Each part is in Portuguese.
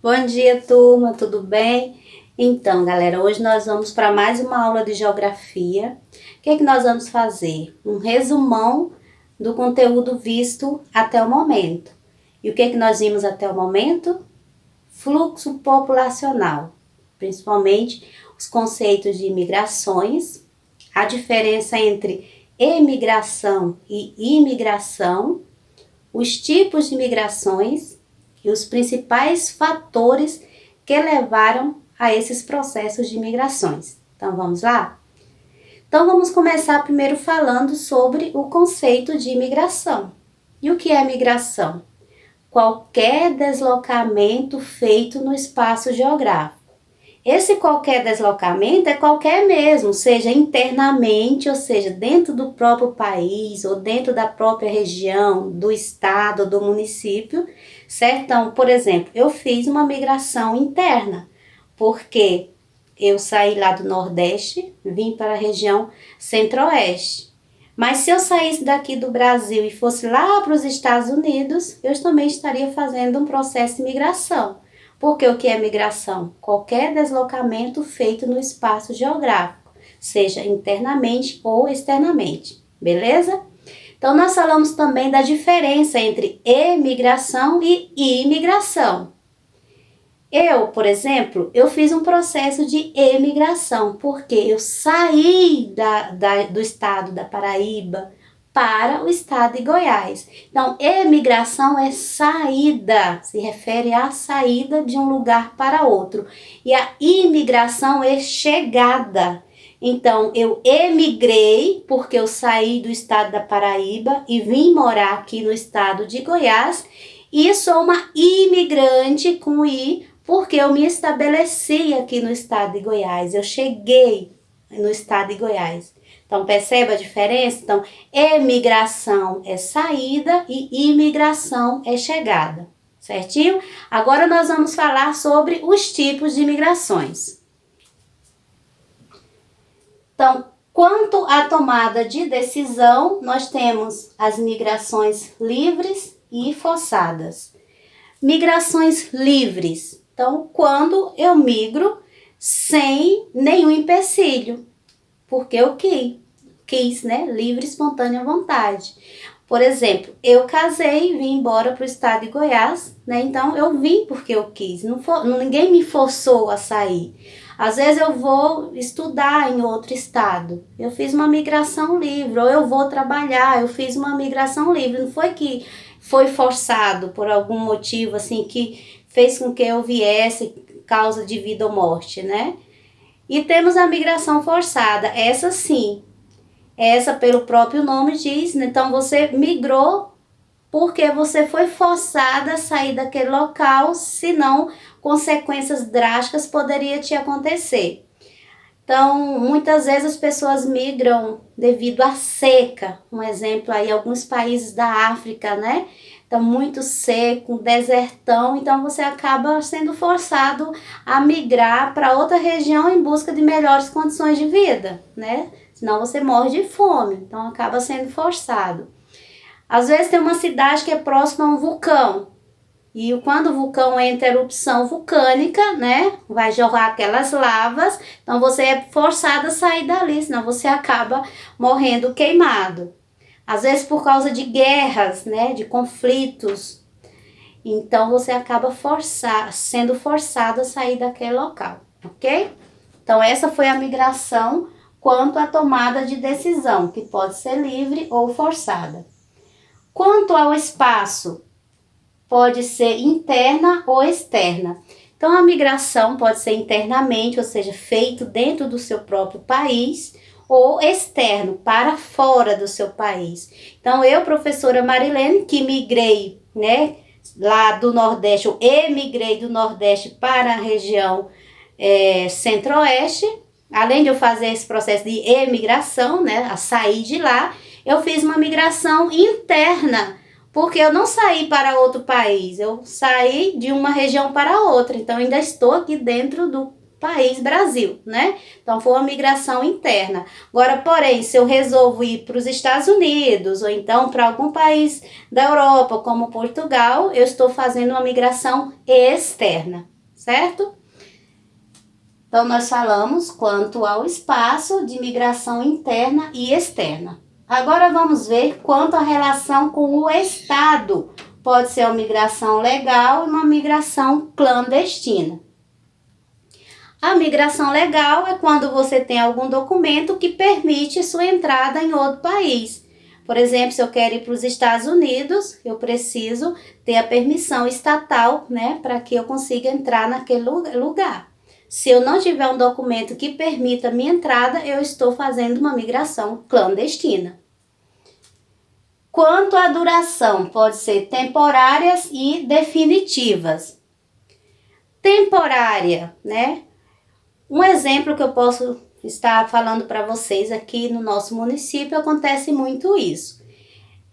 Bom dia, turma, tudo bem? Então, galera, hoje nós vamos para mais uma aula de geografia. O que é que nós vamos fazer? Um resumão do conteúdo visto até o momento. E o que é que nós vimos até o momento? Fluxo populacional, principalmente os conceitos de imigrações, a diferença entre emigração e imigração, os tipos de migrações e os principais fatores que levaram a esses processos de migrações. Então, vamos lá? Então, vamos começar primeiro falando sobre o conceito de imigração. E o que é migração? Qualquer deslocamento feito no espaço geográfico. Esse qualquer deslocamento é qualquer mesmo, seja internamente, ou seja, dentro do próprio país, ou dentro da própria região, do estado, do município, certo? Então, por exemplo, eu fiz uma migração interna, porque eu saí lá do Nordeste, vim para a região Centro-Oeste. Mas se eu saísse daqui do Brasil e fosse lá para os Estados Unidos, eu também estaria fazendo um processo de migração. Porque o que é migração? Qualquer deslocamento feito no espaço geográfico, seja internamente ou externamente, beleza? Então, nós falamos também da diferença entre emigração e imigração. Eu, por exemplo, eu fiz um processo de emigração, porque eu saí do estado da Paraíba para o estado de Goiás. Então, emigração é saída, se refere à saída de um lugar para outro. E a imigração é chegada. Então, eu emigrei porque eu saí do estado da Paraíba e vim morar aqui no estado de Goiás. E sou uma imigrante com I, porque eu me estabeleci aqui no estado de Goiás. Eu cheguei no estado de Goiás. Então, percebe a diferença? Então, emigração é saída e imigração é chegada, certinho? Agora nós vamos falar sobre os tipos de migrações. Então, quanto à tomada de decisão, nós temos as migrações livres e forçadas. Migrações livres. Então, quando eu migro sem nenhum empecilho, porque eu quis, né? Livre, espontânea vontade. Por exemplo, eu casei e vim embora para o estado de Goiás, né? Então, eu vim porque eu quis. Ninguém me forçou a sair. Às vezes eu vou estudar em outro estado. Eu fiz uma migração livre. Ou eu vou trabalhar. Eu fiz uma migração livre. Não foi que foi forçado por algum motivo, assim, que fez com que eu viesse causa de vida ou morte, né? E temos a migração forçada. Essa sim. Essa, pelo próprio nome, diz, então você migrou porque você foi forçada a sair daquele local, senão consequências drásticas poderiam te acontecer. Então, muitas vezes as pessoas migram devido à seca. Um exemplo aí, alguns países da África, né? Então, muito seco, desertão, então você acaba sendo forçado a migrar para outra região em busca de melhores condições de vida, né? Senão você morre de fome, então acaba sendo forçado. Às vezes tem uma cidade que é próxima a um vulcão, e quando o vulcão entra em erupção vulcânica, né, vai jorrar aquelas lavas, então você é forçado a sair dali, senão você acaba morrendo queimado. Às vezes por causa de guerras, né, de conflitos, então você acaba sendo forçado a sair daquele local, ok? Então essa foi a migração quanto à tomada de decisão, que pode ser livre ou forçada. Quanto ao espaço, pode ser interna ou externa. Então, a migração pode ser internamente, ou seja, feito dentro do seu próprio país, ou externo, para fora do seu país. Então, eu, professora Marilene, que migrei, né, lá do Nordeste, eu emigrei do Nordeste para a região Centro-Oeste, além de eu fazer esse processo de emigração, né, a sair de lá, eu fiz uma migração interna, porque eu não saí para outro país, eu saí de uma região para outra, então ainda estou aqui dentro do país Brasil, né? Então foi uma migração interna. Agora, porém, se eu resolvo ir para os Estados Unidos ou então para algum país da Europa, como Portugal, eu estou fazendo uma migração externa, certo? Então, nós falamos quanto ao espaço de migração interna e externa. Agora vamos ver quanto à relação com o Estado. Pode ser uma migração legal e uma migração clandestina. A migração legal é quando você tem algum documento que permite sua entrada em outro país. Por exemplo, se eu quero ir para os Estados Unidos, eu preciso ter a permissão estatal, né, para que eu consiga entrar naquele lugar. Se eu não tiver um documento que permita a minha entrada, eu estou fazendo uma migração clandestina. Quanto à duração, pode ser temporárias e definitivas. Temporária, né? Um exemplo que eu posso estar falando para vocês aqui no nosso município, acontece muito isso.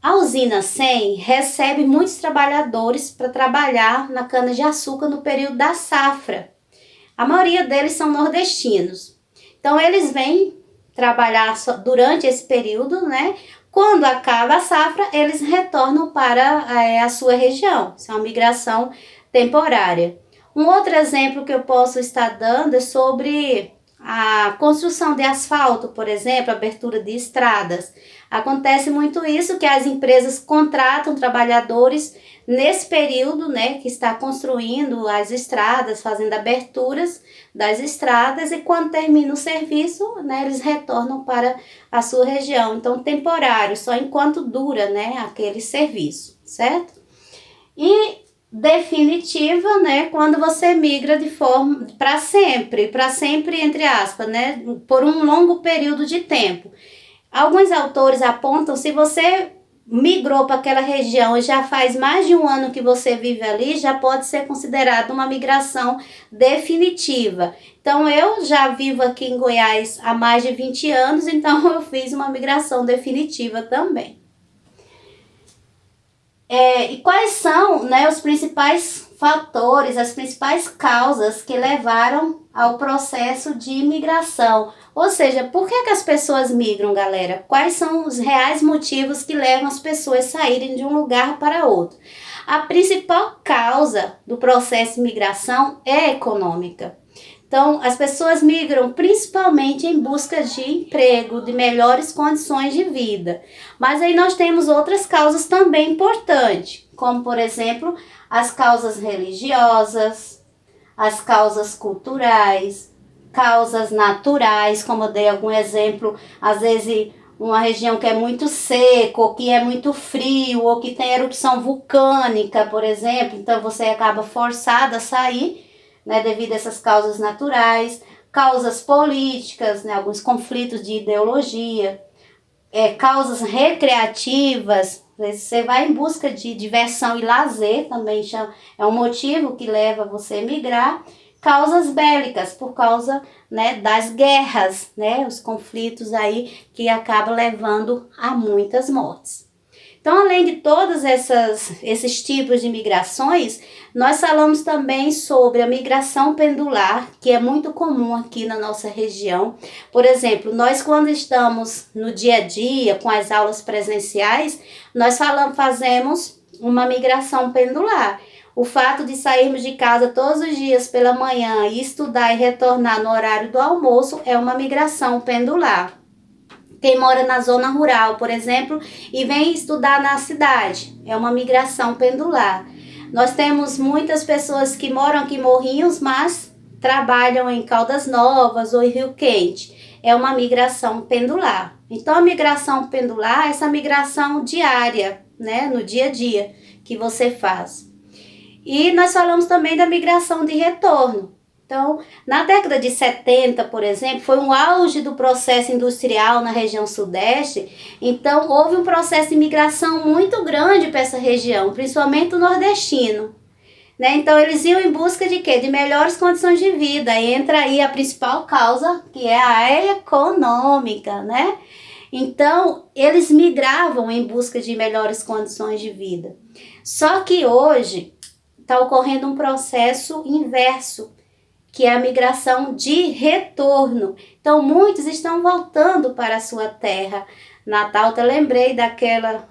A usina 100 recebe muitos trabalhadores para trabalhar na cana-de-açúcar no período da safra. A maioria deles são nordestinos. Então, eles vêm trabalhar durante esse período, né? Quando acaba a safra, eles retornam para a sua região. Isso é uma migração temporária. Um outro exemplo que eu posso estar dando é sobre a construção de asfalto, por exemplo, abertura de estradas. Acontece muito isso, que as empresas contratam trabalhadores nesse período, né, que está construindo as estradas, fazendo aberturas das estradas, e quando termina o serviço, né, eles retornam para a sua região. Então, temporário, só enquanto dura, né, aquele serviço, certo? E definitiva, né, quando você migra de forma para sempre entre aspas, né, por um longo período de tempo. Alguns autores apontam, se você migrou para aquela região e já faz mais de um ano que você vive ali, já pode ser considerado uma migração definitiva. Então, eu já vivo aqui em Goiás há mais de 20 anos, então eu fiz uma migração definitiva também. E quais são, né, os principais fatores, as principais causas que levaram ao processo de imigração? Ou seja, por que as pessoas migram, galera? Quais são os reais motivos que levam as pessoas a saírem de um lugar para outro? A principal causa do processo de migração é econômica. Então, as pessoas migram principalmente em busca de emprego, de melhores condições de vida. Mas aí nós temos outras causas também importantes, como, por exemplo, as causas religiosas, as causas culturais, causas naturais, como eu dei algum exemplo, às vezes uma região que é muito seca, ou que é muito frio, ou que tem erupção vulcânica, por exemplo, então você acaba forçado a sair, né, devido a essas causas naturais, causas políticas, né, alguns conflitos de ideologia, causas recreativas, você vai em busca de diversão e lazer, também é um motivo que leva você a migrar, causas bélicas, por causa, né, das guerras, né, os conflitos aí que acabam levando a muitas mortes. Então, além de todos esses tipos de migrações, nós falamos também sobre a migração pendular, que é muito comum aqui na nossa região. Por exemplo, nós quando estamos no dia a dia, com as aulas presenciais, nós fazemos uma migração pendular. O fato de sairmos de casa todos os dias pela manhã e estudar e retornar no horário do almoço é uma migração pendular. Quem mora na zona rural, por exemplo, e vem estudar na cidade, é uma migração pendular. Nós temos muitas pessoas que moram aqui em Morrinhos, mas trabalham em Caldas Novas ou em Rio Quente. É uma migração pendular. Então, a migração pendular é essa migração diária, né, no dia a dia que você faz. E nós falamos também da migração de retorno. Então, na década de 70, por exemplo, foi um auge do processo industrial na região sudeste. Então, houve um processo de migração muito grande para essa região, principalmente o nordestino. Né? Então, eles iam em busca de quê? De melhores condições de vida. E entra aí a principal causa, que é a econômica, né? Então, eles migravam em busca de melhores condições de vida. Só que hoje está ocorrendo um processo inverso, que é a migração de retorno. Então, muitos estão voltando para a sua terra Natal, eu lembrei daquela,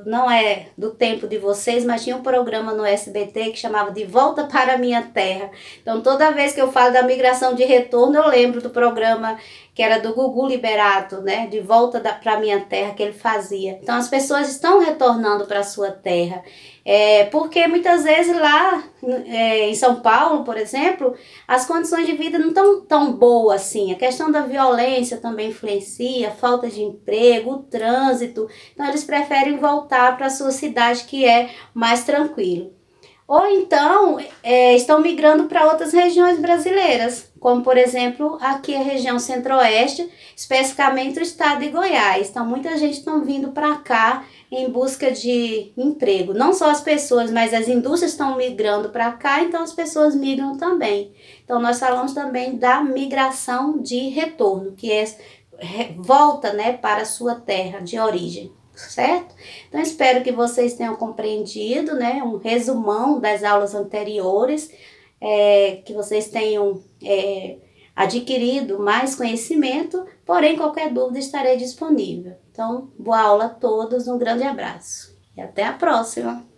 não é do tempo de vocês, mas tinha um programa no SBT que chamava De Volta para a Minha Terra. Então, toda vez que eu falo da migração de retorno, eu lembro do programa que era do Gugu Liberato, né? De Volta para a Minha Terra, que ele fazia. Então, as pessoas estão retornando para a sua terra. Porque muitas vezes lá em São Paulo, por exemplo, as condições de vida não estão tão boas assim. A questão da violência também influencia, a falta de emprego, o trânsito. Então, eles preferem voltar para a sua cidade, que é mais tranquilo. Ou então, estão migrando para outras regiões brasileiras, como, por exemplo, aqui a região centro-oeste, especificamente o estado de Goiás. Então, muita gente está vindo para cá em busca de emprego. Não só as pessoas, mas as indústrias estão migrando para cá, então as pessoas migram também. Então, nós falamos também da migração de retorno, que é volta, né, para a sua terra de origem. Certo? Então, espero que vocês tenham compreendido, né, um resumão das aulas anteriores, que vocês tenham adquirido mais conhecimento, porém, qualquer dúvida estarei disponível. Então, boa aula a todos, um grande abraço e até a próxima!